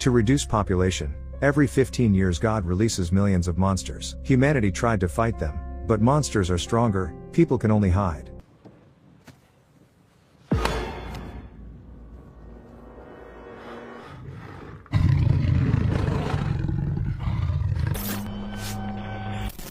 To reduce population, every 15 years God releases millions of monsters. Humanity tried to fight them, but monsters are stronger, people can only hide.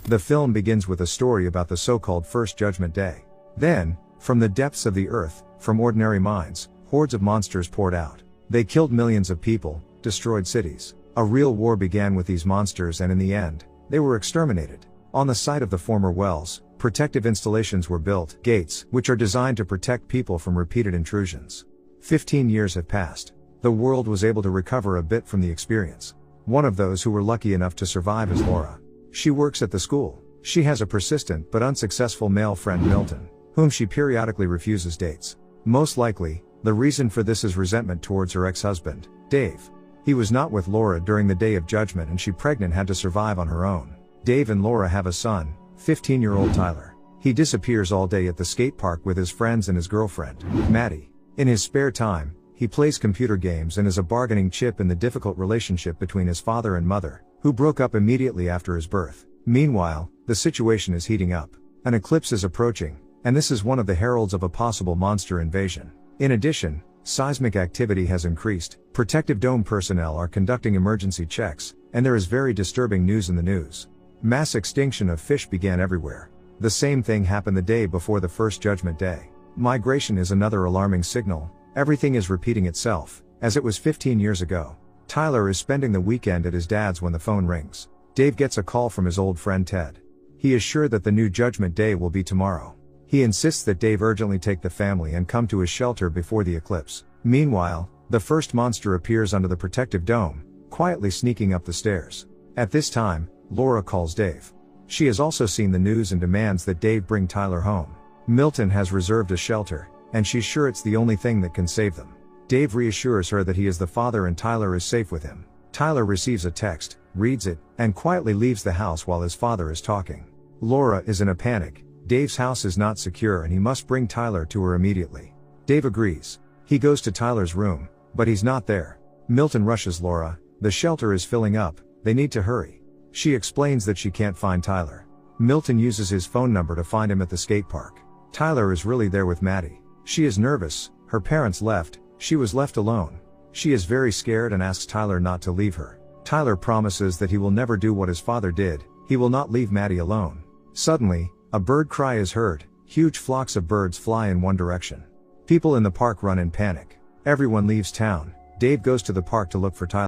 The film begins with a story about the so-called First Judgment Day. Then, from the depths of the earth, from ordinary minds, hordes of monsters poured out. They killed millions of people, destroyed cities. A real war began with these monsters, and in the end, they were exterminated. On the site of the former wells, protective installations were built, gates, which are designed to protect people from repeated intrusions. 15 years have passed. The world was able to recover a bit from the experience. One of those who were lucky enough to survive is Laura. She works at the school. She has a persistent but unsuccessful male friend, Milton, whom she periodically refuses dates. Most likely, the reason for this is resentment towards her ex-husband, Dave. He was not with Laura during the day of judgment, and she, pregnant, had to survive on her own. Dave and Laura have a son, 15-year-old Tyler. He disappears all day at the skate park with his friends and his girlfriend, Maddie. In his spare time, he plays computer games and is a bargaining chip in the difficult relationship between his father and mother, who broke up immediately after his birth. Meanwhile, the situation is heating up. An eclipse is approaching, and this is one of the heralds of a possible monster invasion. In addition, seismic activity has increased, protective dome personnel are conducting emergency checks, and there is very disturbing news in the news. Mass extinction of fish began everywhere. The same thing happened the day before the First Judgment Day. Migration is another alarming signal. Everything is repeating itself, as it was 15 years ago. Tyler is spending the weekend at his dad's when the phone rings. Dave gets a call from his old friend Ted. He is sure that the new Judgment Day will be tomorrow. He insists that Dave urgently take the family and come to his shelter before the eclipse. Meanwhile, the first monster appears under the protective dome, quietly sneaking up the stairs. At this time, Laura calls Dave. She has also seen the news and demands that Dave bring Tyler home. Milton has reserved a shelter, and she's sure it's the only thing that can save them. Dave reassures her that he is the father and Tyler is safe with him. Tyler receives a text, reads it, and quietly leaves the house while his father is talking. Laura is in a panic. Dave's house is not secure and he must bring Tyler to her immediately. Dave agrees. He goes to Tyler's room, but he's not there. Milton rushes Laura. The shelter is filling up, they need to hurry. She explains that she can't find Tyler. Milton uses his phone number to find him at the skate park. Tyler is really there with Maddie. She is nervous, her parents left, she was left alone. She is very scared and asks Tyler not to leave her. Tyler promises that he will never do what his father did, he will not leave Maddie alone. Suddenly, a bird cry is heard. Huge flocks of birds fly in one direction. People in the park run in panic. Everyone leaves town. Dave goes to the park to look for Tyler.